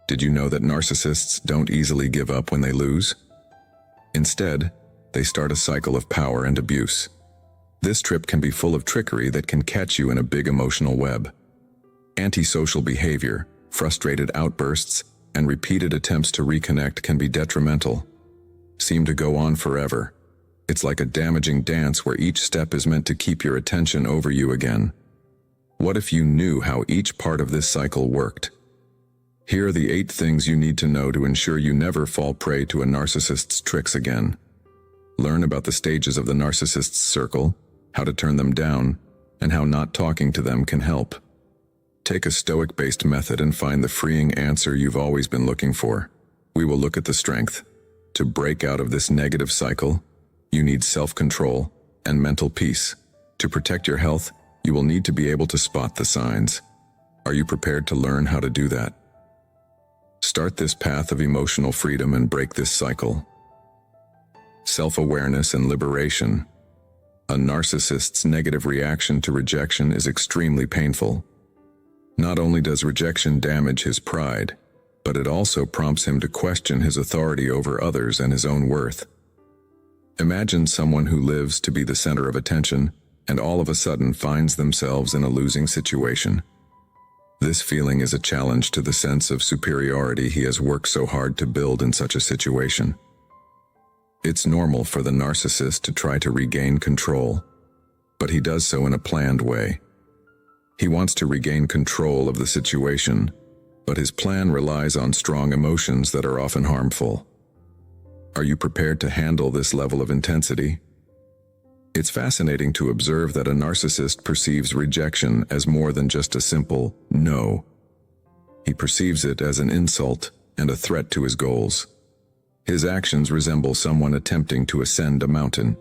Did you know that narcissists don't easily give up when they lose? Instead, they start a cycle of power and abuse. This trip can be full of trickery that can catch you in a big emotional web. Antisocial behavior, frustrated outbursts, and repeated attempts to reconnect can be detrimental. Seem to go on forever. It's like a damaging dance where each step is meant to keep your attention over you again. What if you knew how each part of this cycle worked? Here are the 8 things you need to know to ensure you never fall prey to a narcissist's tricks again. Learn about the stages of the narcissist's circle, how to turn them down, and how not talking to them can help. Take a Stoic-based method and find the freeing answer you've always been looking for. We will look at the strength. To break out of this negative cycle, you need self-control and mental peace. To protect your health, you will need to be able to spot the signs. Are you prepared to learn how to do that? Start this path of emotional freedom and break this cycle. Self-awareness and liberation. A narcissist's negative reaction to rejection is extremely painful. Not only does rejection damage his pride, but it also prompts him to question his authority over others and his own worth. Imagine someone who lives to be the center of attention and all of a sudden finds themselves in a losing situation. This feeling is a challenge to the sense of superiority he has worked so hard to build in such a situation. It's normal for the narcissist to try to regain control, but he does so in a planned way. He wants to regain control of the situation, but his plan relies on strong emotions that are often harmful. Are you prepared to handle this level of intensity? It's fascinating to observe that a narcissist perceives rejection as more than just a simple no. He perceives it as an insult and a threat to his goals. His actions resemble someone attempting to ascend a mountain.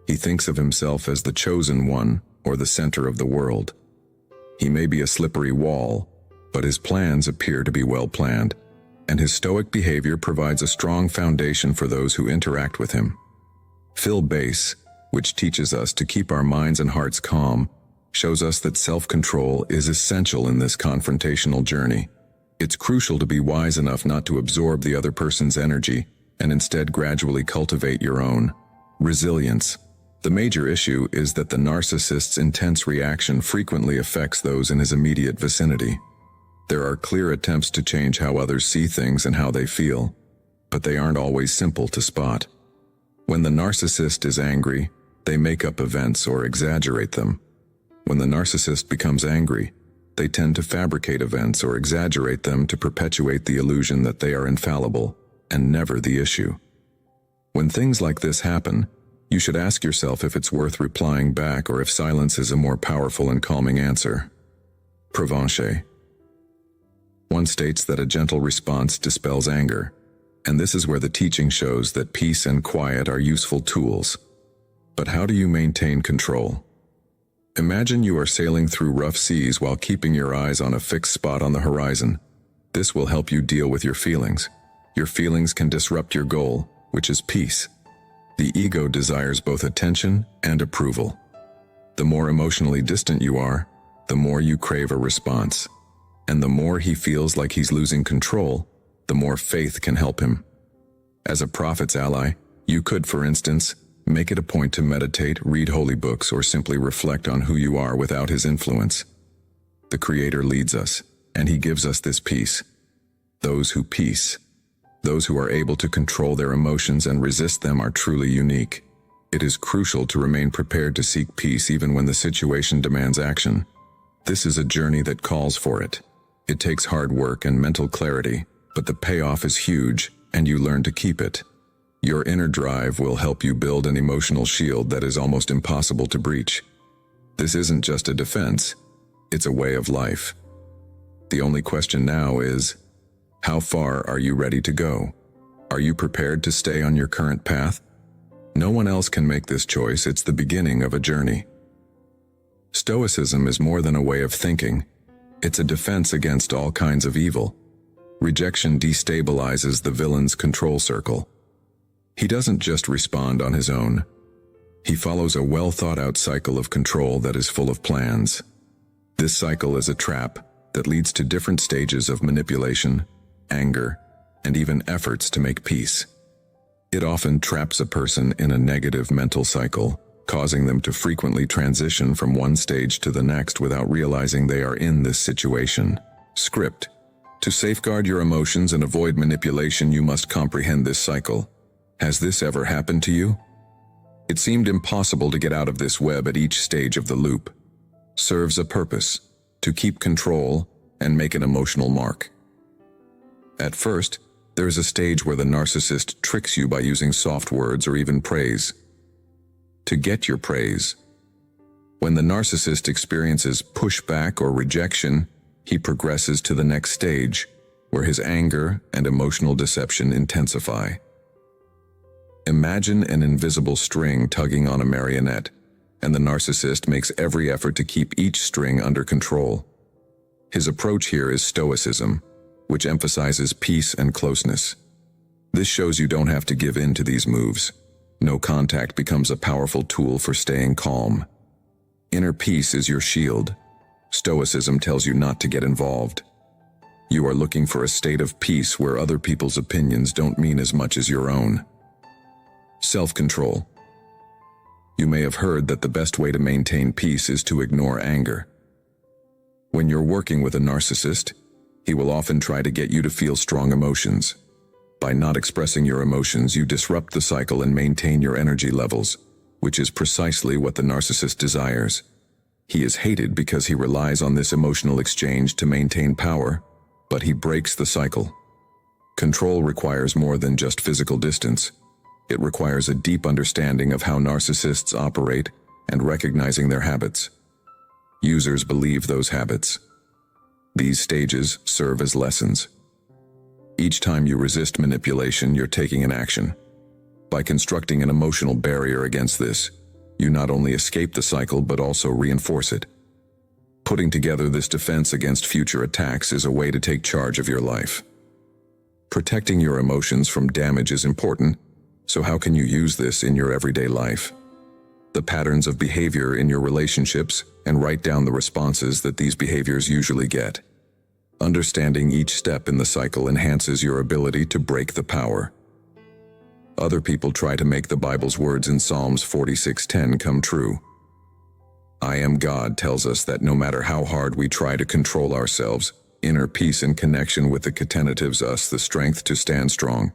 He thinks of himself as the chosen one or the center of the world. He may be a slippery wall, but his plans appear to be well planned, and his stoic behavior provides a strong foundation for those who interact with him. Phil Bass, which teaches us to keep our minds and hearts calm, shows us that self-control is essential in this confrontational journey. It's crucial to be wise enough not to absorb the other person's energy and instead gradually cultivate your own. Resilience. The major issue is that the narcissist's intense reaction frequently affects those in his immediate vicinity. There are clear attempts to change how others see things and how they feel, but they aren't always simple to spot. When the narcissist is angry, they make up events or exaggerate them. When the narcissist becomes angry, they tend to fabricate events or exaggerate them to perpetuate the illusion that they are infallible and never the issue. When things like this happen, you should ask yourself if it's worth replying back or if silence is a more powerful and calming answer. Provencher. One states that a gentle response dispels anger, and this is where the teaching shows that peace and quiet are useful tools. But how do you maintain control? Imagine you are sailing through rough seas while keeping your eyes on a fixed spot on the horizon. This will help you deal with your feelings. Your feelings can disrupt your goal, which is peace. The ego desires both attention and approval. The more emotionally distant you are, the more you crave a response. And the more he feels like he's losing control, the more faith can help him. As a prophet's ally, you could, for instance, make it a point to meditate, read holy books, or simply reflect on who you are without his influence. The Creator leads us, and he gives us this peace. Those who are able to control their emotions and resist them are truly unique. It is crucial to remain prepared to seek peace even when the situation demands action. This is a journey that calls for it. It takes hard work and mental clarity, but the payoff is huge, and you learn to keep it. Your inner drive will help you build an emotional shield that is almost impossible to breach. This isn't just a defense, it's a way of life. The only question now is, how far are you ready to go? Are you prepared to stay on your current path? No one else can make this choice, it's the beginning of a journey. Stoicism is more than a way of thinking. It's a defense against all kinds of evil. Rejection destabilizes the villain's control circle. He doesn't just respond on his own. He follows a well-thought-out cycle of control that is full of plans. This cycle is a trap that leads to different stages of manipulation, anger, and even efforts to make peace. It often traps a person in a negative mental cycle, causing them to frequently transition from one stage to the next without realizing they are in this situation. Script. To safeguard your emotions and avoid manipulation, you must comprehend this cycle. Has this ever happened to you? It seemed impossible to get out of this web at each stage of the loop. Serves a purpose, to keep control and make an emotional mark. At first, there is a stage where the narcissist tricks you by using soft words or even praise. To get your praise. When the narcissist experiences pushback or rejection, he progresses to the next stage, where his anger and emotional deception intensify. Imagine an invisible string tugging on a marionette, and the narcissist makes every effort to keep each string under control. His approach here is Stoicism, which emphasizes peace and closeness. This shows you don't have to give in to these moves. No contact becomes a powerful tool for staying calm. Inner peace is your shield. Stoicism tells you not to get involved. You are looking for a state of peace where other people's opinions don't mean as much as your own. Self-control. You may have heard that the best way to maintain peace is to ignore anger. When you're working with a narcissist, he will often try to get you to feel strong emotions. By not expressing your emotions, you disrupt the cycle and maintain your energy levels, which is precisely what the narcissist desires. He is hated because he relies on this emotional exchange to maintain power, but he breaks the cycle. Control requires more than just physical distance. It requires a deep understanding of how narcissists operate and recognizing their habits. Users believe those habits. These stages serve as lessons. Each time you resist manipulation, you're taking an action. By constructing an emotional barrier against this, you not only escape the cycle but also reinforce it. Putting together this defense against future attacks is a way to take charge of your life. Protecting your emotions from damage is important, so how can you use this in your everyday life? The patterns of behavior in your relationships, and write down the responses that these behaviors usually get. Understanding each step in the cycle enhances your ability to break the power. Other people try to make the Bible's words in Psalms 46:10 come true. I am God tells us that no matter how hard we try to control ourselves, inner peace and connection with the cotenatives us the strength to stand strong.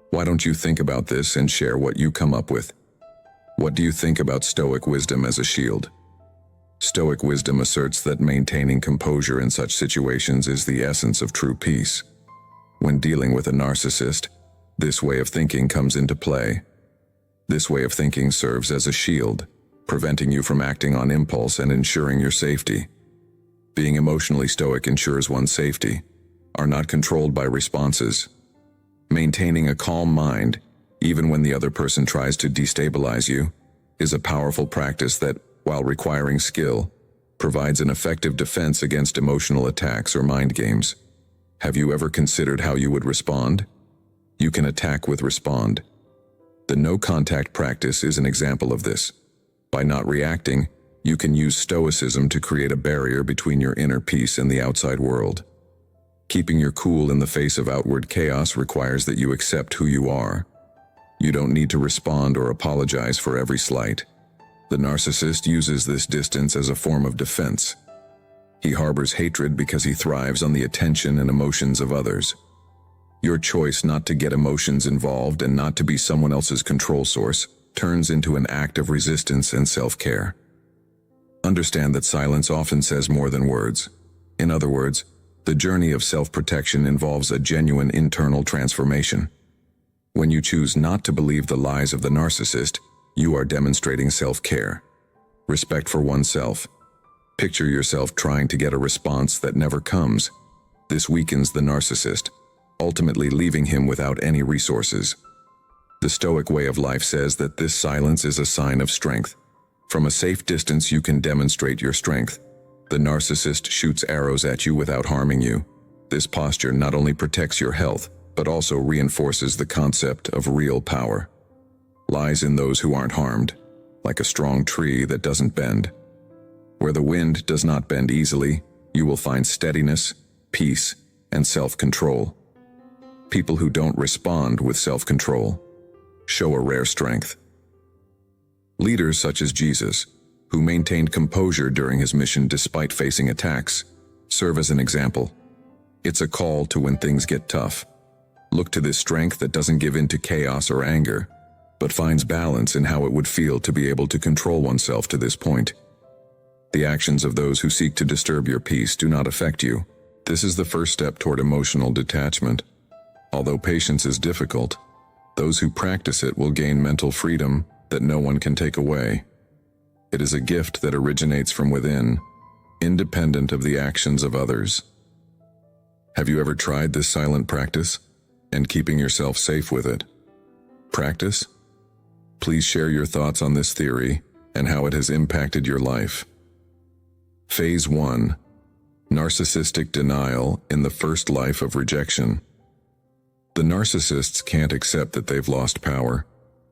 Why don't you think about this and share what you come up with? What do you think about Stoic wisdom as a shield? Stoic wisdom asserts that maintaining composure in such situations is the essence of true peace. When dealing with a narcissist, this way of thinking comes into play. This way of thinking serves as a shield, preventing you from acting on impulse and ensuring your safety. Being emotionally stoic ensures one's safety, are not controlled by responses. Maintaining a calm mind, even when the other person tries to destabilize you, is a powerful practice that, while requiring skill, provides an effective defense against emotional attacks or mind games. Have you ever considered how you would respond? You can attack with respond. The no-contact practice is an example of this. By not reacting, you can use Stoicism to create a barrier between your inner peace and the outside world. Keeping your cool in the face of outward chaos requires that you accept who you are. You don't need to respond or apologize for every slight. The narcissist uses this distance as a form of defense. He harbors hatred because he thrives on the attention and emotions of others. Your choice not to get emotions involved and not to be someone else's control source turns into an act of resistance and self-care. Understand that silence often says more than words. In other words, the journey of self-protection involves a genuine internal transformation. When you choose not to believe the lies of the narcissist, you are demonstrating self-care. Respect for oneself. Picture yourself trying to get a response that never comes. This weakens the narcissist, ultimately leaving him without any resources. The Stoic way of life says that this silence is a sign of strength. From a safe distance you can demonstrate your strength. The narcissist shoots arrows at you without harming you. This posture not only protects your health, but also reinforces the concept of real power. Lies in those who aren't harmed, like a strong tree that doesn't bend. Where the wind does not bend easily, you will find steadiness, peace, and self-control. People who don't respond with self-control show a rare strength. Leaders such as Jesus, who maintained composure during his mission despite facing attacks, serve as an example. It's a call to when things get tough. Look to this strength that doesn't give in to chaos or anger, but finds balance in how it would feel to be able to control oneself to this point. The actions of those who seek to disturb your peace do not affect you. This is the first step toward emotional detachment. Although patience is difficult, those who practice it will gain mental freedom that no one can take away. It is a gift that originates from within, independent of the actions of others. Have you ever tried this silent practice and keeping yourself safe with it? Practice? Please share your thoughts on this theory and how it has impacted your life. Phase 1. Narcissistic denial in the first life of rejection. The narcissists can't accept that they've lost power.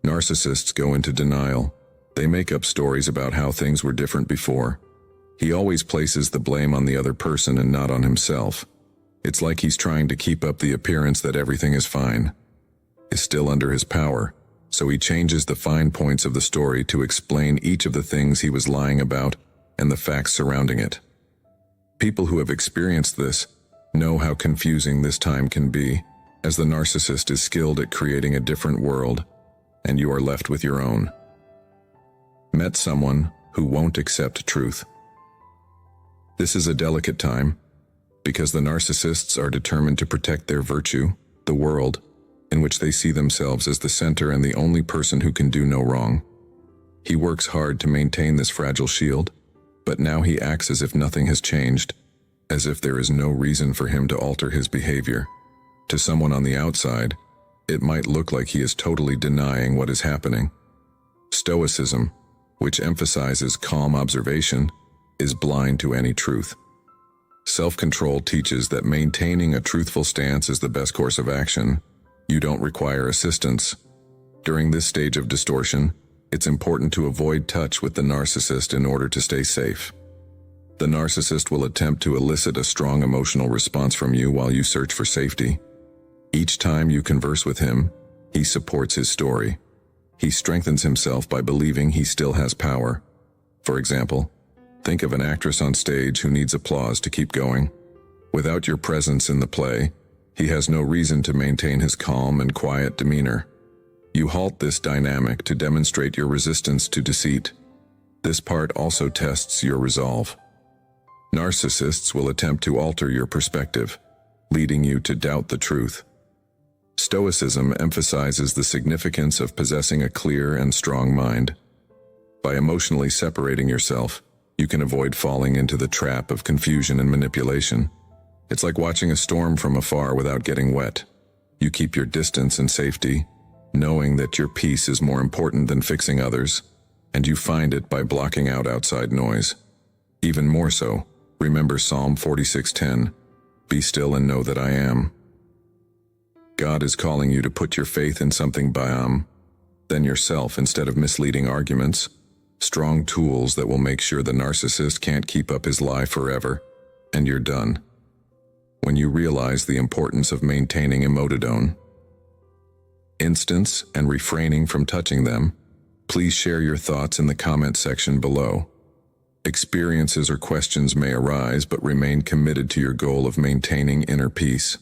Narcissists go into denial. They make up stories about how things were different before. He always places the blame on the other person and not on himself. It's like he's trying to keep up the appearance that everything is fine, is still under his power, so he changes the fine points of the story to explain each of the things he was lying about and the facts surrounding it. People who have experienced this know how confusing this time can be, as the narcissist is skilled at creating a different world, and you are left with your own. Met someone who won't accept truth. This is a delicate time, because the narcissists are determined to protect their virtue, the world, in which they see themselves as the center and the only person who can do no wrong. He works hard to maintain this fragile shield, but now he acts as if nothing has changed, as if there is no reason for him to alter his behavior. To someone on the outside, it might look like he is totally denying what is happening. Stoicism, which emphasizes calm observation, is blind to any truth. Self-control teaches that maintaining a truthful stance is the best course of action. You don't require assistance. During this stage of distortion, it's important to avoid touch with the narcissist in order to stay safe. The narcissist will attempt to elicit a strong emotional response from you while you search for safety. Each time you converse with him, he supports his story. He strengthens himself by believing he still has power. For example, think of an actress on stage who needs applause to keep going. Without your presence in the play, he has no reason to maintain his calm and quiet demeanor. You halt this dynamic to demonstrate your resistance to deceit. This part also tests your resolve. Narcissists will attempt to alter your perspective, leading you to doubt the truth. Stoicism emphasizes the significance of possessing a clear and strong mind. By emotionally separating yourself, you can avoid falling into the trap of confusion and manipulation. It's like watching a storm from afar without getting wet. You keep your distance and safety, knowing that your peace is more important than fixing others, and you find it by blocking out outside noise. Even more so, remember Psalm 46:10, "Be still and know that I am." God is calling you to put your faith in something than yourself instead of misleading arguments, strong tools that will make sure the narcissist can't keep up his lie forever, and you're done. When you realize the importance of maintaining emotidone, instance, and refraining from touching them, please share your thoughts in the comment section below. Experiences or questions may arise, but remain committed to your goal of maintaining inner peace.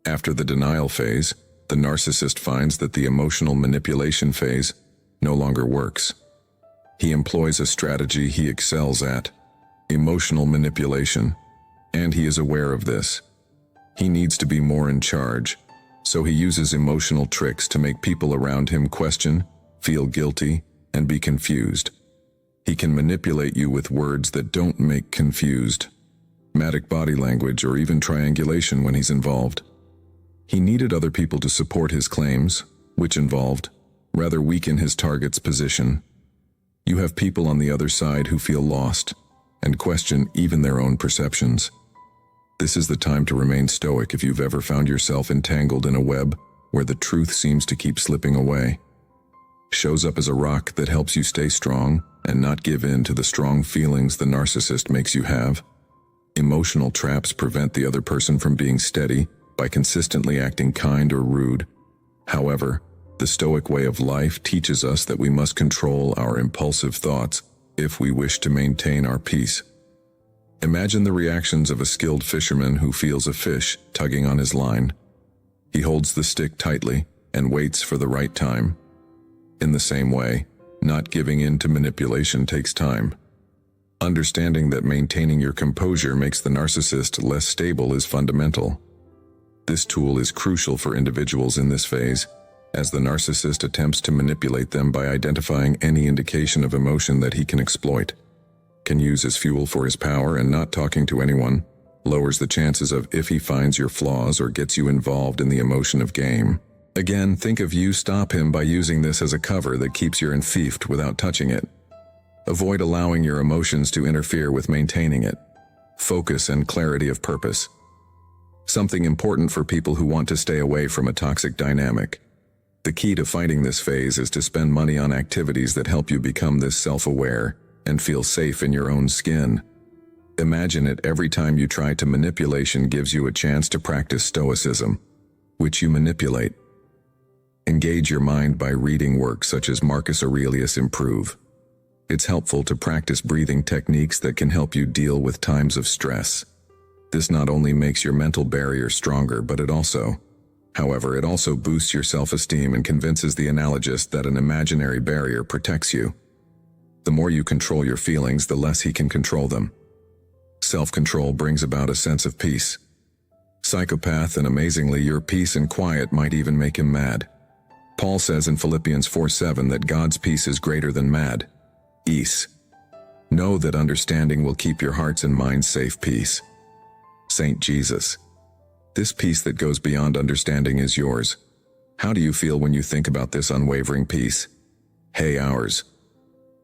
After the denial phase, the narcissist finds that the emotional manipulation phase no longer works. He employs a strategy he excels at, emotional manipulation, and he is aware of this. He needs to be more in charge, so he uses emotional tricks to make people around him question, feel guilty, and be confused. He can manipulate you with words that don't make confused, dramatic body language, or even triangulation when he's involved. He needed other people to support his claims, which involved rather weaken his target's position. You have people on the other side who feel lost and question even their own perceptions. This is the time to remain stoic if you've ever found yourself entangled in a web where the truth seems to keep slipping away. Shows up as a rock that helps you stay strong and not give in to the strong feelings the narcissist makes you have. Emotional traps prevent the other person from being steady by consistently acting kind or rude. However, the Stoic way of life teaches us that we must control our impulsive thoughts if we wish to maintain our peace. Imagine the reactions of a skilled fisherman who feels a fish tugging on his line. He holds the stick tightly and waits for the right time. In the same way, not giving in to manipulation takes time. Understanding that maintaining your composure makes the narcissist less stable is fundamental. This tool is crucial for individuals in this phase, as the narcissist attempts to manipulate them by identifying any indication of emotion that he can exploit. Can use as fuel for his power, and not talking to anyone lowers the chances of if he finds your flaws or gets you involved in the emotion of game. Again, think of you stop him by using this as a cover that keeps you enfeoffed without touching it. Avoid allowing your emotions to interfere with maintaining it. Focus and clarity of purpose. Something important for people who want to stay away from a toxic dynamic. The key to fighting this phase is to spend money on activities that help you become this self-aware and feel safe in your own skin. Imagine it every time you try to manipulation gives you a chance to practice Stoicism, which you manipulate. Engage your mind by reading works such as Marcus Aurelius Improve. It's helpful to practice breathing techniques that can help you deal with times of stress. This not only makes your mental barrier stronger, but it also boosts your self-esteem and convinces the analogist that an imaginary barrier protects you. The more you control your feelings, the less he can control them. Self-control brings about a sense of peace. Psychopath, and amazingly, your peace and quiet might even make him mad. Paul says in Philippians 4:7 that God's peace is greater than mad. Ease. Know that understanding will keep your hearts and minds safe. Peace. Saint Jesus. This peace that goes beyond understanding is yours. How do you feel when you think about this unwavering peace? Hey, ours.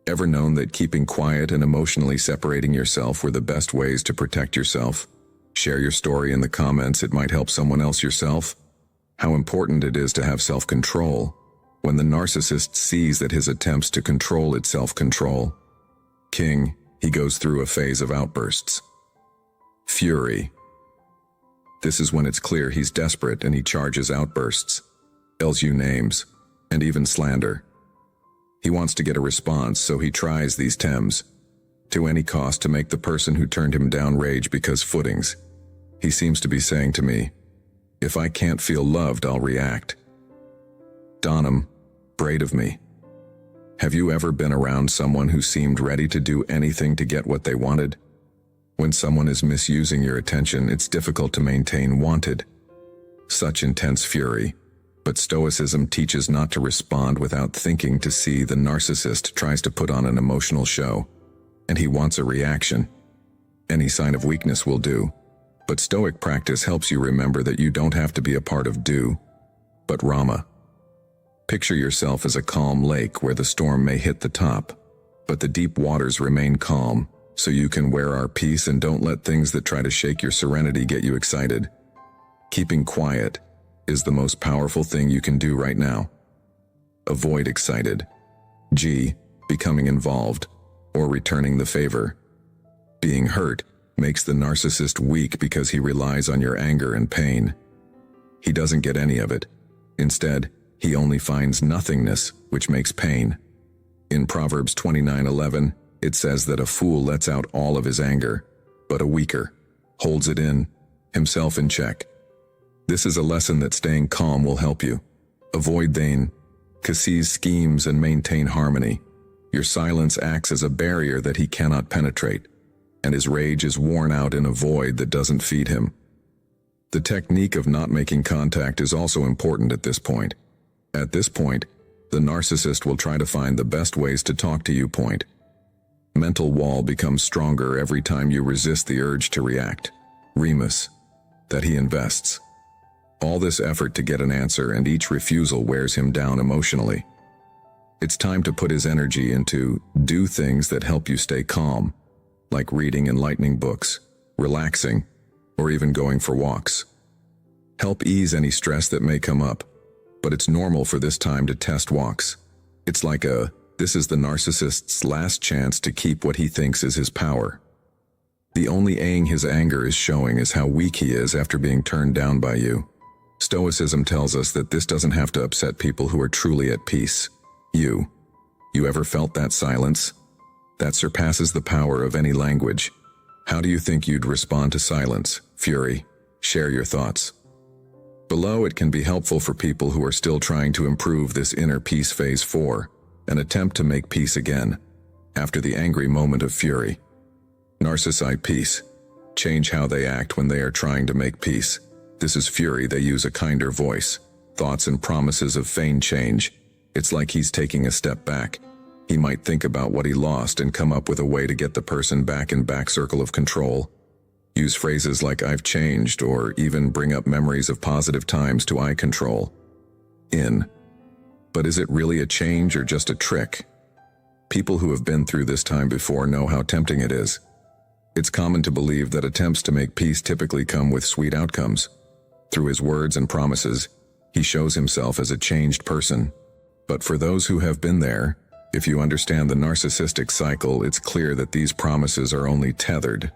Ever known that keeping quiet and emotionally separating yourself were the best ways to protect yourself? Share your story in the comments. It might help someone else. Yourself. How important it is to have self-control. When the narcissist sees that his attempts to control its self-control, he goes through a phase of outbursts. Fury. This is when it's clear he's desperate and he charges outbursts, yells you names, and even slander. He wants to get a response, so he tries these Thames to any cost to make the person who turned him down rage because footings. He seems to be saying to me, if I can't feel loved, I'll react. Donham, braid of me. Have you ever been around someone who seemed ready to do anything to get what they wanted? When someone is misusing your attention, it's difficult to maintain wanted. Such intense fury. But Stoicism teaches not to respond without thinking. To see the narcissist tries to put on an emotional show, and he wants a reaction. Any sign of weakness will do. But Stoic practice helps you remember that you don't have to be a part of do, but Rama. Picture yourself as a calm lake where the storm may hit the top, but the deep waters remain calm, so you can wear our peace and don't let things that try to shake your serenity get you excited. Keeping quiet is the most powerful thing you can do right now. Avoid excited. Becoming involved, or returning the favor. Being hurt makes the narcissist weak because he relies on your anger and pain. He doesn't get any of it. Instead, he only finds nothingness, which makes pain. In Proverbs 29:11, it says that a fool lets out all of his anger, but a weaker holds it in, himself in check. This is a lesson that staying calm will help you. Avoid Cassie's schemes and maintain harmony. Your silence acts as a barrier that he cannot penetrate, and his rage is worn out in a void that doesn't feed him. The technique of not making contact is also important at this point. At this point, the narcissist will try to find the best ways to talk to you. Mental wall becomes stronger every time you resist the urge to react. Remus. That he invests. All this effort to get an answer, and each refusal wears him down emotionally. It's time to put his energy into do things that help you stay calm, like reading enlightening books, relaxing, or even going for walks. Help ease any stress that may come up, but it's normal for this time to test walks. It's like this is the narcissist's last chance to keep what he thinks is his power. The only aim his anger is showing is how weak he is after being turned down by you. Stoicism tells us that this doesn't have to upset people who are truly at peace. You ever felt that silence? That surpasses the power of any language. How do you think you'd respond to silence, fury? Share your thoughts. Below, it can be helpful for people who are still trying to improve this inner peace phase 4, an attempt to make peace again, after the angry moment of fury. Narcissist peace. Change how they act when they are trying to make peace. This is fury. They use a kinder voice, thoughts and promises of feigned change. It's like he's taking a step back. He might think about what he lost and come up with a way to get the person back in back circle of control. Use phrases like "I've changed," or even bring up memories of positive times to "I control." But is it really a change or just a trick? People who have been through this time before know how tempting it is. It's common to believe that attempts to make peace typically come with sweet outcomes. Through his words and promises, he shows himself as a changed person. But for those who have been there, if you understand the narcissistic cycle, it's clear that these promises are only tethered.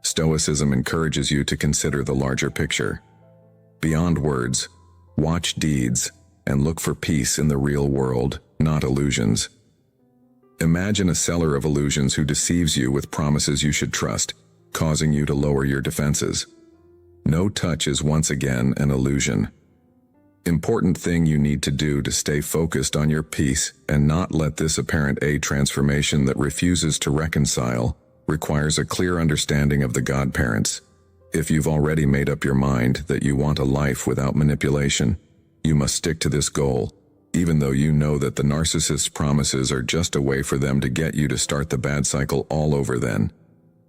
Stoicism encourages you to consider the larger picture. Beyond words, watch deeds, and look for peace in the real world, not illusions. Imagine a seller of illusions who deceives you with promises you should trust, causing you to lower your defenses. No touch is once again an illusion. Important thing you need to do to stay focused on your peace and not let this apparent transformation that refuses to reconcile requires a clear understanding of the godparents. If you've already made up your mind that you want a life without manipulation, you must stick to this goal, even though you know that the narcissist's promises are just a way for them to get you to start the bad cycle all over then.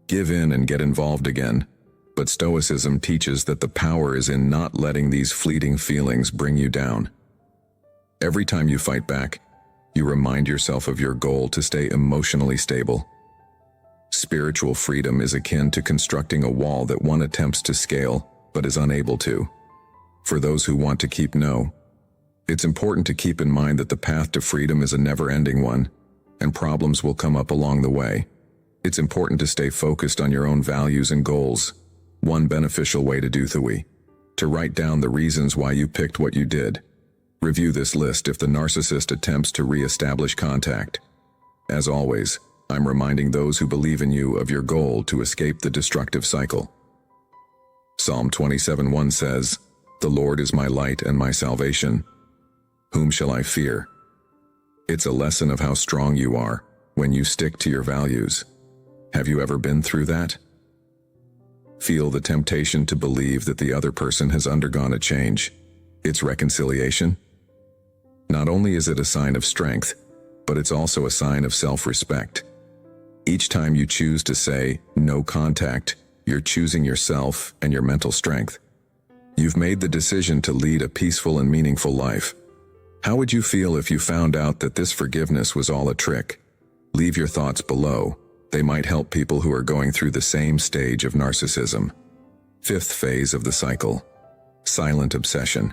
Give in and get involved again. But Stoicism teaches that the power is in not letting these fleeting feelings bring you down. Every time you fight back, you remind yourself of your goal to stay emotionally stable. Spiritual freedom is akin to constructing a wall that one attempts to scale, but is unable to. For those who want to keep it's important to keep in mind that the path to freedom is a never-ending one, and problems will come up along the way. It's important to stay focused on your own values and goals. One beneficial way to do to write down the reasons why you picked what you did. Review this list if the narcissist attempts to re-establish contact. As always, I'm reminding those who believe in you of your goal to escape the destructive cycle. Psalm 27:1 says, "The Lord is my light and my salvation. Whom shall I fear?" It's a lesson of how strong you are when you stick to your values. Have you ever been through that? Feel the temptation to believe that the other person has undergone a change. It's reconciliation. Not only is it a sign of strength, but it's also a sign of self-respect. Each time you choose to say no contact, you're choosing yourself and your mental strength. You've made the decision to lead a peaceful and meaningful life. How would you feel if you found out that this forgiveness was all a trick? Leave your thoughts below. They might help people who are going through the same stage of narcissism. Fifth phase of the cycle. Silent obsession.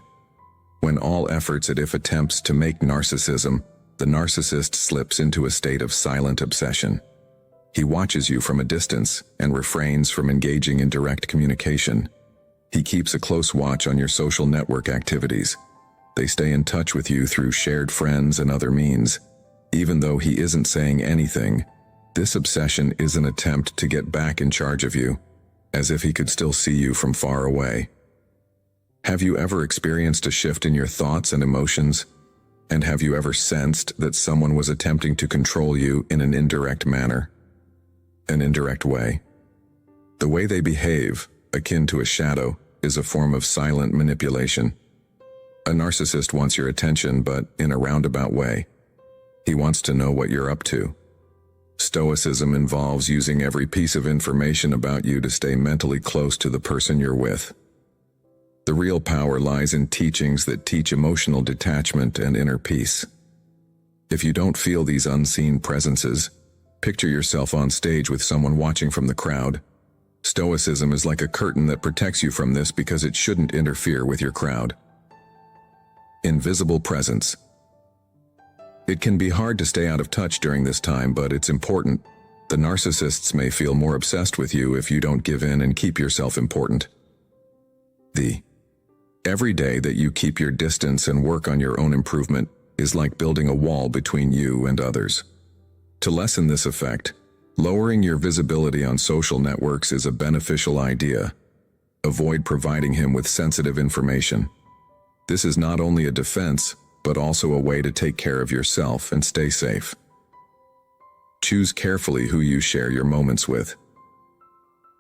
When all efforts at attempts to make narcissism, the narcissist slips into a state of silent obsession. He watches you from a distance and refrains from engaging in direct communication. He keeps a close watch on your social network activities. They stay in touch with you through shared friends and other means. Even though he isn't saying anything, this obsession is an attempt to get back in charge of you, as if he could still see you from far away. Have you ever experienced a shift in your thoughts and emotions? And have you ever sensed that someone was attempting to control you in an indirect manner? An indirect way? The way they behave, akin to a shadow, is a form of silent manipulation. A narcissist wants your attention, but in a roundabout way. He wants to know what you're up to. Stoicism involves using every piece of information about you to stay mentally close to the person you're with. The real power lies in teachings that teach emotional detachment and inner peace. If you don't feel these unseen presences, picture yourself on stage with someone watching from the crowd. Stoicism is like a curtain that protects you from this because it shouldn't interfere with your crowd. Invisible presence. It can be hard to stay out of touch during this time, but it's important. The narcissists may feel more obsessed with you if you don't give in and keep yourself important. Every day that you keep your distance and work on your own improvement is like building a wall between you and others. To lessen this effect, lowering your visibility on social networks is a beneficial idea. Avoid providing him with sensitive information. This is not only a defense, but also a way to take care of yourself and stay safe. Choose carefully who you share your moments with.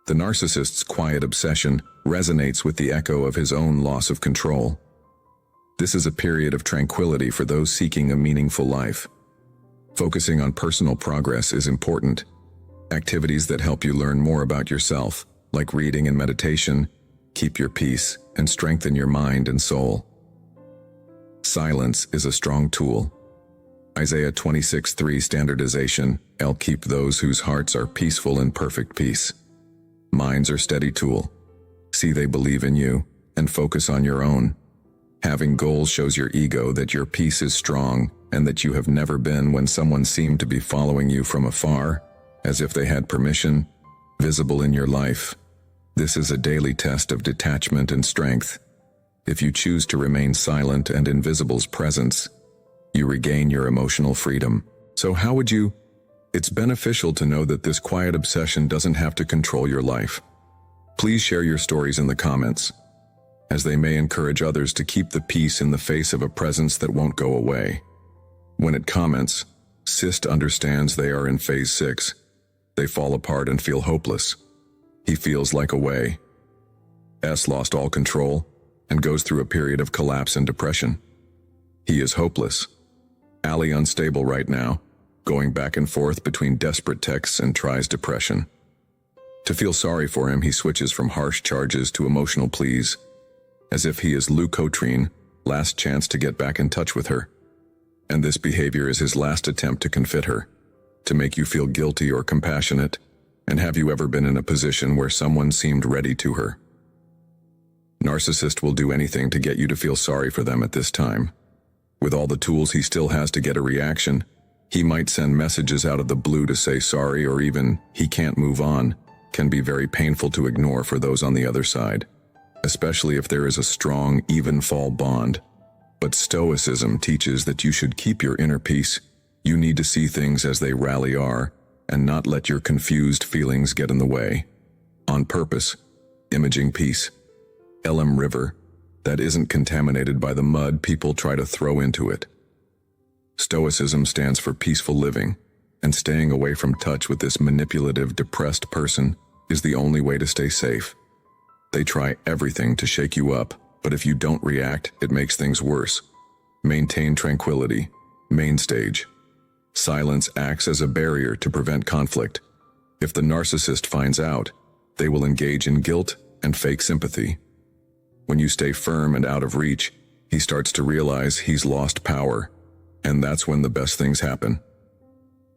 The narcissist's quiet obsession resonates with the echo of his own loss of control. This is a period of tranquility for those seeking a meaningful life. Focusing on personal progress is important. Activities that help you learn more about yourself, like reading and meditation, keep your peace and strengthen your mind and soul. Silence is a strong tool. Isaiah 26:3 standardization, I'll keep those whose hearts are peaceful in perfect peace. Minds are steady tool. See they believe in you, and focus on your own. Having goals shows your ego that your peace is strong and that you have never been when someone seemed to be following you from afar, as if they had permission, visible in your life. This is a daily test of detachment and strength. If you choose to remain silent and in visible's presence, you regain your emotional freedom. So how would you? It's beneficial to know that this quiet obsession doesn't have to control your life. Please share your stories in the comments, as they may encourage others to keep the peace in the face of a presence that won't go away. When it comments, Cyst understands they are in phase 6. They fall apart and feel hopeless. He feels like a way. S lost all control and goes through a period of collapse and depression. He is hopeless. Ali unstable right now, going back and forth between desperate texts and tries depression. To feel sorry for him, he switches from harsh charges to emotional pleas, as if he is leukotrine, last chance to get back in touch with her. And this behavior is his last attempt to confit her, to make you feel guilty or compassionate. And have you ever been in a position where someone seemed ready to her? Narcissist will do anything to get you to feel sorry for them at this time. With all the tools he still has to get a reaction, he might send messages out of the blue to say sorry, or even he can't move on, can be very painful to ignore for those on the other side, especially if there is a strong, even fall bond. But Stoicism teaches that you should keep your inner peace. You need to see things as they really are, and not let your confused feelings get in the way. On purpose, imaging peace. Elim River, that isn't contaminated by the mud people try to throw into it. Stoicism stands for peaceful living, and staying away from touch with this manipulative, depressed person is the only way to stay safe. They try everything to shake you up, but if you don't react, it makes things worse. Maintain tranquility. Main stage. Silence acts as a barrier to prevent conflict. If the narcissist finds out, they will engage in guilt and fake sympathy. When you stay firm and out of reach, he starts to realize he's lost power, and that's when the best things happen.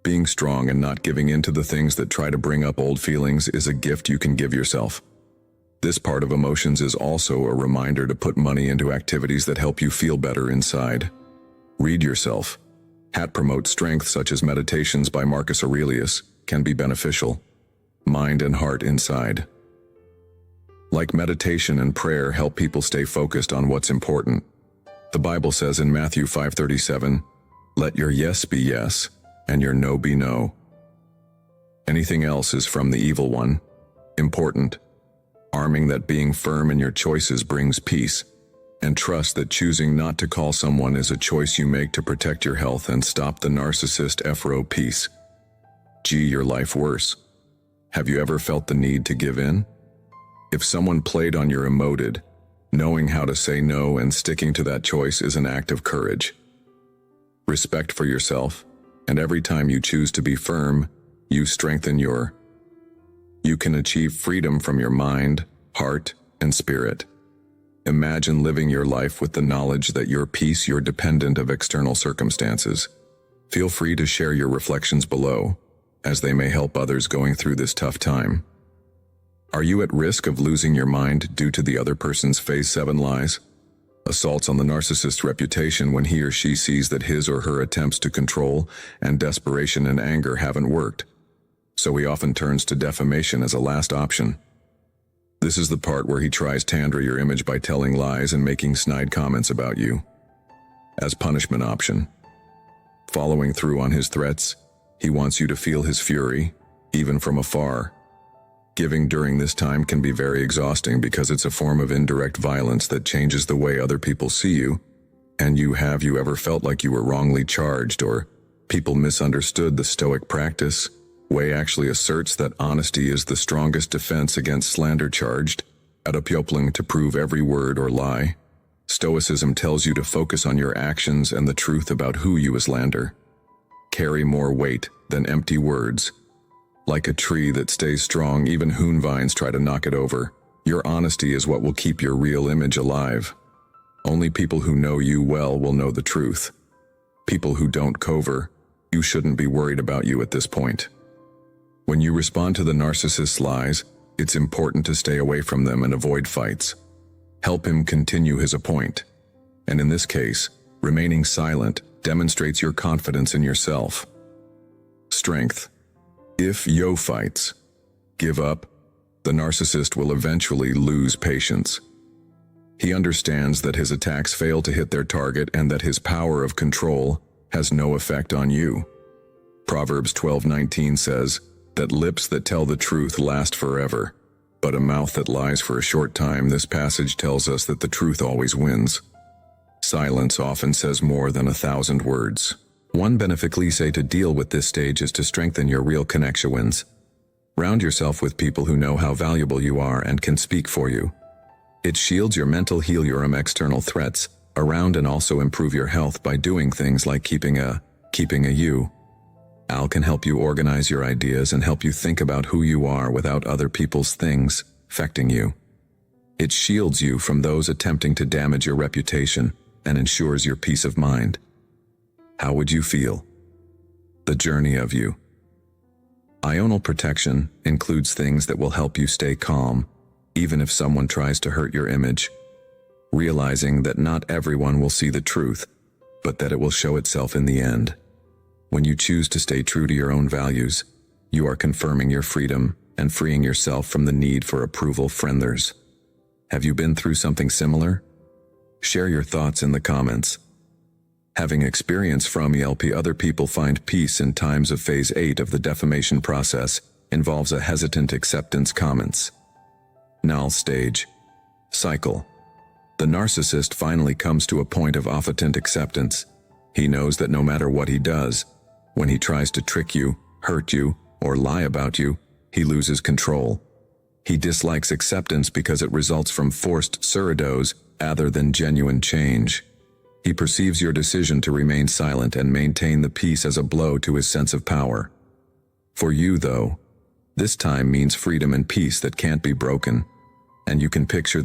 Being strong and not giving in to the things that try to bring up old feelings is a gift you can give yourself. This part of emotions is also a reminder to put money into activities that help you feel better inside. Read yourself. Hat promotes strength, such as Meditations by Marcus Aurelius, can be beneficial. Mind and heart inside. Like meditation and prayer help people stay focused on what's important. The Bible says in Matthew 5:37, "Let your yes be yes, and your no be no." Anything else is from the evil one. Important. Arming that being firm in your choices brings peace, and trust that choosing not to call someone is a choice you make to protect your health and stop the narcissist FRO peace. Your life worse. Have you ever felt the need to give in? If someone played on your emoted, knowing how to say no and sticking to that choice is an act of courage. Respect for yourself, and every time you choose to be firm, you strengthen you can achieve freedom from your mind, heart, and spirit. Imagine living your life with the knowledge that your peace you're dependent of external circumstances. Feel free to share your reflections below, as they may help others going through this tough time. Are you at risk of losing your mind due to the other person's phase 7 lies? Assaults on the narcissist's reputation when he or she sees that his or her attempts to control and desperation and anger haven't worked. so he often turns to defamation as a last option. This is the part where he tries to tandra your image by telling lies and making snide comments about you. As punishment option. Following through on his threats, he wants you to feel his fury, even from afar. Giving during this time can be very exhausting because it's a form of indirect violence that changes the way other people see you. And have you ever felt like you were wrongly charged or people misunderstood the Stoic practice? Way actually asserts that honesty is the strongest defense against slander charged, at uppjoppling to prove every word or lie. Stoicism tells you to focus on your actions and the truth about who you slander. Carry more weight than empty words. Like a tree that stays strong, even hoon vines try to knock it over. Your honesty is what will keep your real image alive. Only people who know you well will know the truth. People who don't cover, you shouldn't be worried about you at this point. When you respond to the narcissist's lies, it's important to stay away from them and avoid fights. Help him continue his point. And in this case, remaining silent demonstrates your confidence in yourself. Strength. If yo fights, give up, the narcissist will eventually lose patience. He understands that his attacks fail to hit their target and that his power of control has no effect on you. Proverbs 12:19 says that lips that tell the truth last forever, but a mouth that lies for a short time. This passage tells us that the truth always wins. Silence often says more than 1,000 words. One benefit cliché to deal with this stage is to strengthen your real connections. Round yourself with people who know how valuable you are and can speak for you. It shields your mental heal your external threats around and also improve your health by doing things like keeping a you. Al can help you organize your ideas and help you think about who you are without other people's things affecting you. It shields you from those attempting to damage your reputation and ensures your peace of mind. How would you feel? The journey of you. Ional protection includes things that will help you stay calm, even if someone tries to hurt your image. Realizing that not everyone will see the truth, but that it will show itself in the end. When you choose to stay true to your own values, you are confirming your freedom and freeing yourself from the need for approval from others. Have you been through something similar? Share your thoughts in the comments. Having experience from ELP, other people find peace in times of phase 8 of the defamation process involves a hesitant acceptance comments. Null stage. Cycle. The narcissist finally comes to a point of authentic acceptance. He knows that no matter what he does, when he tries to trick you, hurt you, or lie about you, he loses control. He dislikes acceptance because it results from forced pseudos rather than genuine change. He perceives your decision to remain silent and maintain the peace as a blow to his sense of power. For you, though, this time means freedom and peace that can't be broken, and you can picture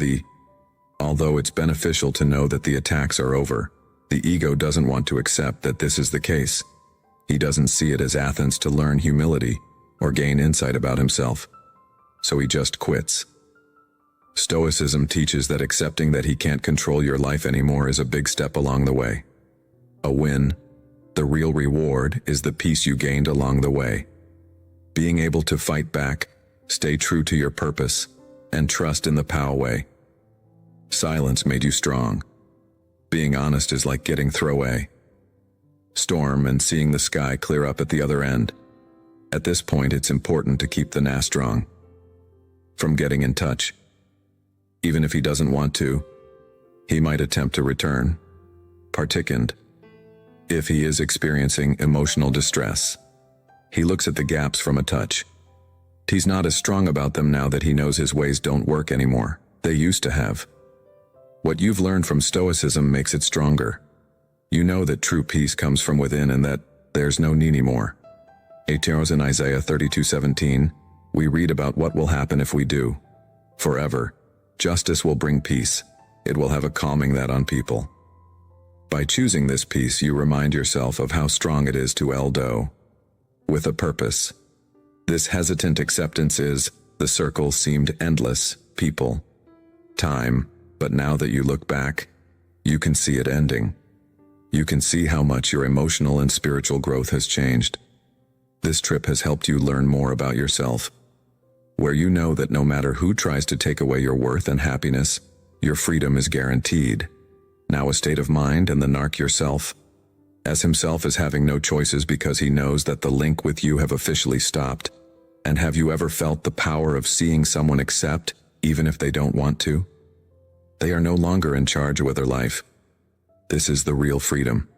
although it's beneficial to know that the attacks are over, the ego doesn't want to accept that this is the case. He doesn't see it as Athens to learn humility or gain insight about himself, so he just quits. Stoicism teaches that accepting that he can't control your life anymore is a big step along the way. A win. The real reward is the peace you gained along the way. Being able to fight back, stay true to your purpose, and trust in the power way. Silence made you strong. Being honest is like getting through a storm and seeing the sky clear up at the other end. At this point, it's important to keep the NA strong. From getting in touch. Even if he doesn't want to, he might attempt to return. Particularly if he is experiencing emotional distress. He looks at the gaps from a touch. He's not as strong about them now that he knows his ways don't work anymore. They used to have. What you've learned from Stoicism makes it stronger. You know that true peace comes from within and that there's no need anymore. In Isaiah 32:17, we read about what will happen if we do. Forever. Justice will bring peace. It will have a calming that on people. By choosing this peace, you remind yourself of how strong it is to eldo. With a purpose. This hesitant acceptance is, the circle seemed endless, people. Time, but now that you look back, you can see it ending. You can see how much your emotional and spiritual growth has changed. This trip has helped you learn more about yourself, where you know that no matter who tries to take away your worth and happiness, your freedom is guaranteed. Now a state of mind and the narc yourself, as himself is having no choices because he knows that the link with you have officially stopped. And have you ever felt the power of seeing someone accept, even if they don't want to? They are no longer in charge of their life. This is the real freedom.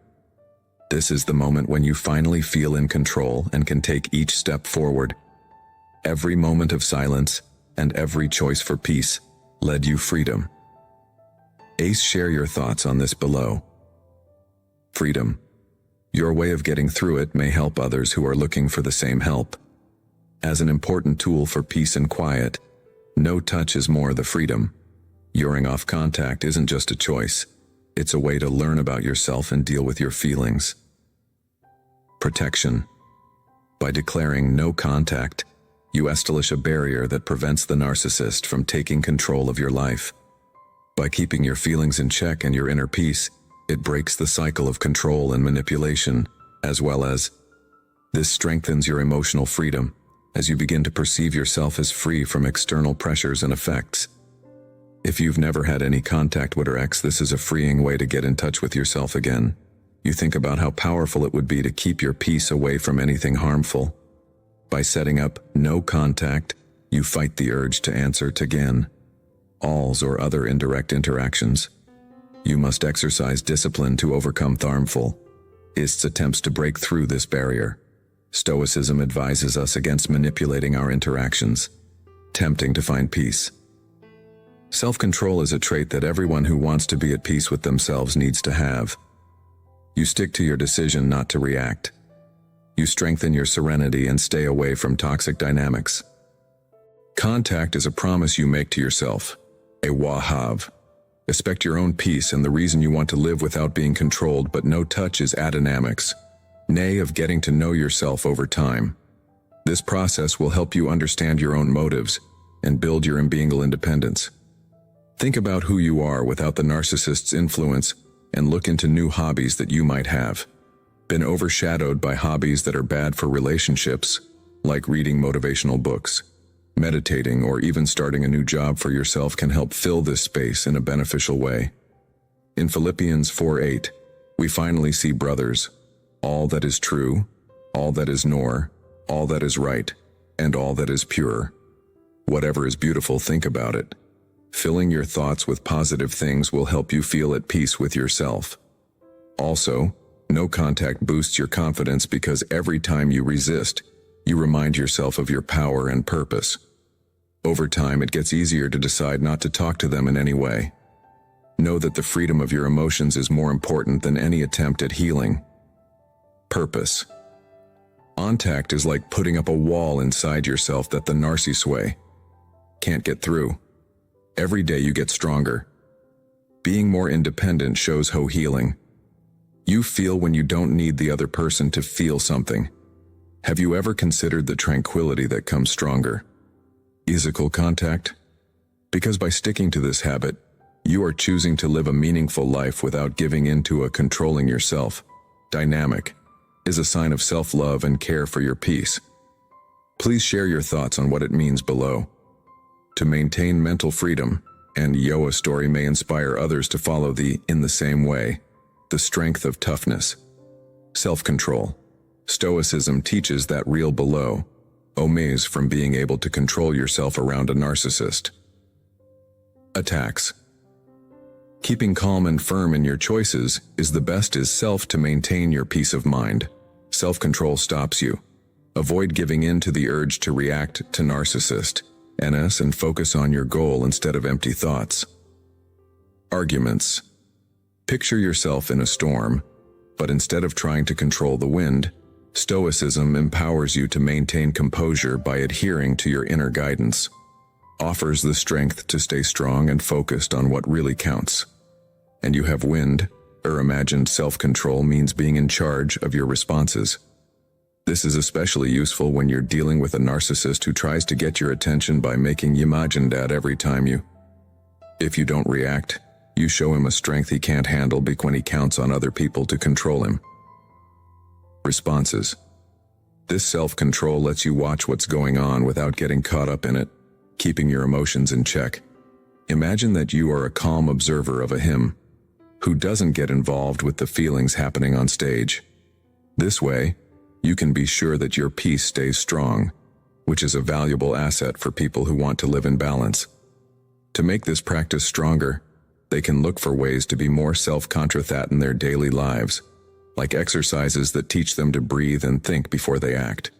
This is the moment when you finally feel in control and can take each step forward. Every moment of silence and every choice for peace led you freedom. Ace, share your thoughts on this below. Freedom. Your way of getting through it may help others who are looking for the same help. As an important tool for peace and quiet, no touch is more the freedom. Youring off contact isn't just a choice. It's a way to learn about yourself and deal with your feelings. Protection. By declaring no contact, you establish a barrier that prevents the narcissist from taking control of your life. By keeping your feelings in check and your inner peace, it breaks the cycle of control and manipulation, as well as this strengthens your emotional freedom as you begin to perceive yourself as free from external pressures and effects. If you've never had any contact with your ex, this is a freeing way to get in touch with yourself again. You think about how powerful it would be to keep your peace away from anything harmful. By setting up no contact, you fight the urge to answer to again, alls or other indirect interactions. You must exercise discipline to overcome harmful attempts to break through this barrier. Stoicism advises us against manipulating our interactions, tempting to find peace. Self-control is a trait that everyone who wants to be at peace with themselves needs to have. You stick to your decision not to react. You strengthen your serenity and stay away from toxic dynamics. Contact is a promise you make to yourself, a wahav. Respect your own peace and the reason you want to live without being controlled, but no touch is adynamics, nay of getting to know yourself over time. This process will help you understand your own motives and build your imbingal independence. Think about who you are without the narcissist's influence and look into new hobbies that you might have been overshadowed by hobbies that are bad for relationships, like reading motivational books. Meditating or even starting a new job for yourself can help fill this space in a beneficial way. In Philippians 4:8, we finally see, brothers, all that is true, all that is nor, all that is right, and all that is pure. Whatever is beautiful, think about it. Filling your thoughts with positive things will help you feel at peace with yourself. Also, no contact boosts your confidence because every time you resist, you remind yourself of your power and purpose. Over time, it gets easier to decide not to talk to them in any way. Know that the freedom of your emotions is more important than any attempt at healing. Purpose. Contact is like putting up a wall inside yourself that the narcissist can't get through. Every day you get stronger. Being more independent shows how healing. You feel when you don't need the other person to feel something. Have you ever considered the tranquility that comes stronger? Physical contact? Because by sticking to this habit, you are choosing to live a meaningful life without giving in to a controlling yourself. Dynamic is a sign of self-love and care for your peace. Please share your thoughts on what it means below. To maintain mental freedom, and a story may inspire others to follow in the same way. The strength of toughness. Self-control. Stoicism teaches that real below, omes from being able to control yourself around a narcissist. Attacks. Keeping calm and firm in your choices is the best is self to maintain your peace of mind. Self-control stops you. Avoid giving in to the urge to react to narcissist, NS, and focus on your goal instead of empty thoughts. Arguments. Picture yourself in a storm, but instead of trying to control the wind, Stoicism empowers you to maintain composure by adhering to your inner guidance. Offers the strength to stay strong and focused on what really counts. And you have wind, or imagined self-control means being in charge of your responses. This is especially useful when you're dealing with a narcissist who tries to get your attention by making you imagined at every time you. If you don't react, you show him a strength he can't handle when he counts on other people to control him. Responses. This self-control lets you watch what's going on without getting caught up in it, keeping your emotions in check. Imagine that you are a calm observer of a hymn, who doesn't get involved with the feelings happening on stage. This way, you can be sure that your peace stays strong, which is a valuable asset for people who want to live in balance. To make this practice stronger, they can look for ways to be more self-contrathat in their daily lives, like exercises that teach them to breathe and think before they act.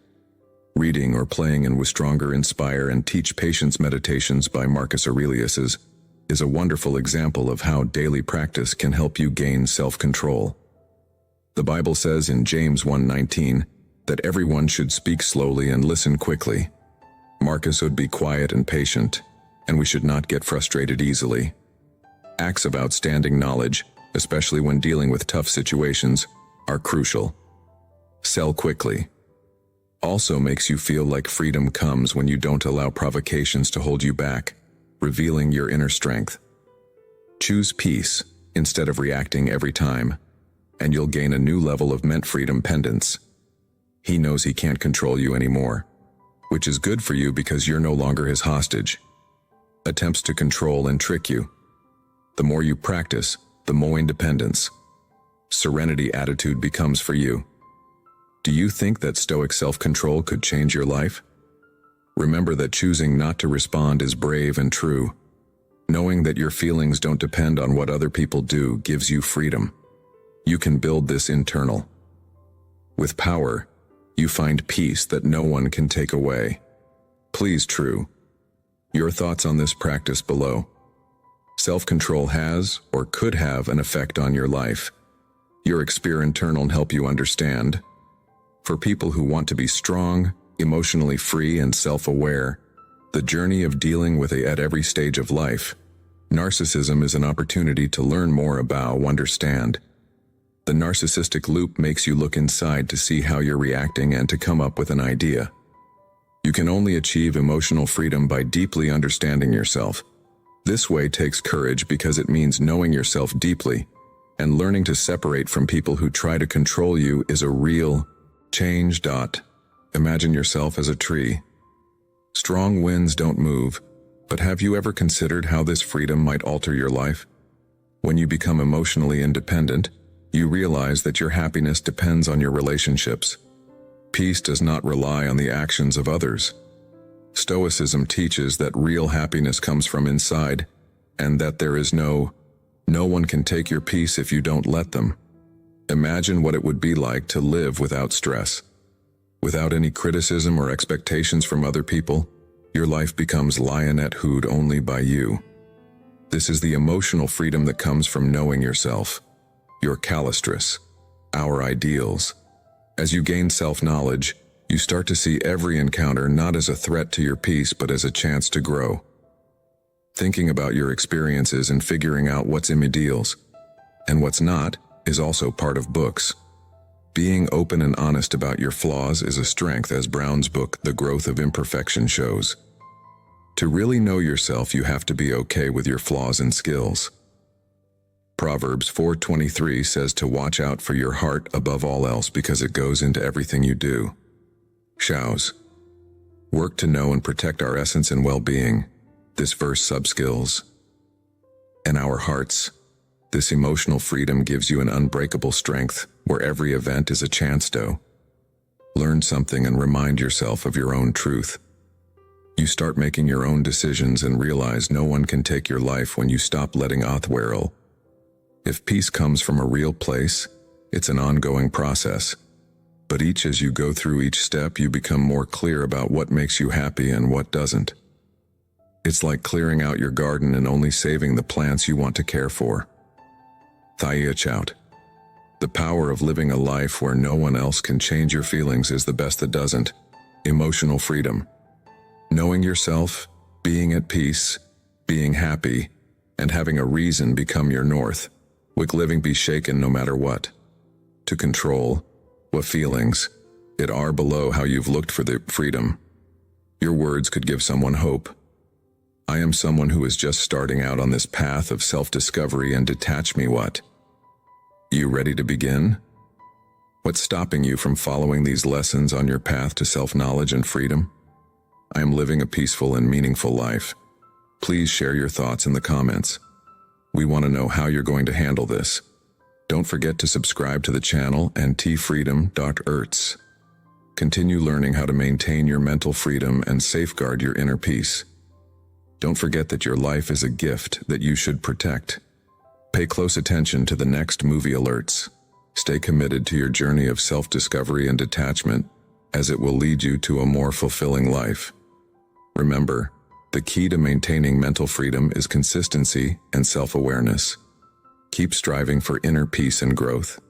Reading or playing in With Stronger Inspire and Teach Patience Meditations by Marcus Aurelius is a wonderful example of how daily practice can help you gain self-control. The Bible says in James 1:19 that everyone should speak slowly and listen quickly. Marcus would be quiet and patient, and we should not get frustrated easily. Acts of outstanding knowledge, especially when dealing with tough situations, are crucial. Sell quickly also makes you feel like freedom comes when you don't allow provocations to hold you back, revealing your inner strength. Choose peace instead of reacting every time, and you'll gain a new level of meant freedom pendants. He knows he can't control you anymore, which is good for you because you're no longer his hostage. Attempts to control and trick you. The more you practice, the more independence, serenity attitude becomes for you. Do you think that Stoic self-control could change your life? Remember that choosing not to respond is brave and true. Knowing that your feelings don't depend on what other people do gives you freedom. You can build this internal. With power, you find peace that no one can take away. Please, true. Your thoughts on this practice below. Self-control has or could have an effect on your life. Your experience internal help you understand. For people who want to be strong, emotionally free, and self-aware, the journey of dealing with it at every stage of life, narcissism is an opportunity to learn more about, understand. The narcissistic loop makes you look inside to see how you're reacting and to come up with an idea. You can only achieve emotional freedom by deeply understanding yourself. This way takes courage because it means knowing yourself deeply, and learning to separate from people who try to control you is a real change. Imagine yourself as a tree. Strong winds don't move, but have you ever considered how this freedom might alter your life? When you become emotionally independent, you realize that your happiness depends on your relationships. Peace does not rely on the actions of others. Stoicism teaches that real happiness comes from inside, and that there is no one can take your peace if you don't let them. Imagine what it would be like to live without stress. Without any criticism or expectations from other people, your life becomes lionette-hood only by you. This is the emotional freedom that comes from knowing yourself, your calastress, our ideals. As you gain self-knowledge, you start to see every encounter not as a threat to your peace but as a chance to grow. Thinking about your experiences and figuring out what's in ideals and what's not is also part of books. Being open and honest about your flaws is a strength, as Brown's book, The Growth of Imperfection, shows. To really know yourself, you have to be okay with your flaws and skills. Proverbs 4:23 says to watch out for your heart above all else because it goes into everything you do. Shows. Work to know and protect our essence and well-being. This verse subskills. And our hearts. This emotional freedom gives you an unbreakable strength where every event is a chance to learn something and remind yourself of your own truth. You start making your own decisions and realize no one can take your life when you stop letting othwhirl. If peace comes from a real place, it's an ongoing process. But as you go through each step, you become more clear about what makes you happy and what doesn't. It's like clearing out your garden and only saving the plants you want to care for. Chout. The power of living a life where no one else can change your feelings is the best that doesn't. Emotional freedom. Knowing yourself, being at peace, being happy, and having a reason become your north. With living be shaken no matter what. To control what feelings it are below how you've looked for the freedom. Your words could give someone hope. I am someone who is just starting out on this path of self-discovery and detach me what? You ready to begin? What's stopping you from following these lessons on your path to self-knowledge and freedom? I am living a peaceful and meaningful life. Please share your thoughts in the comments. We want to know how you're going to handle this. Don't forget to subscribe to the channel and tfreedom.erts. Continue learning how to maintain your mental freedom and safeguard your inner peace. Don't forget that your life is a gift that you should protect. Pay close attention to the next movie alerts. Stay committed to your journey of self-discovery and detachment, as it will lead you to a more fulfilling life. Remember, the key to maintaining mental freedom is consistency and self-awareness. Keep striving for inner peace and growth.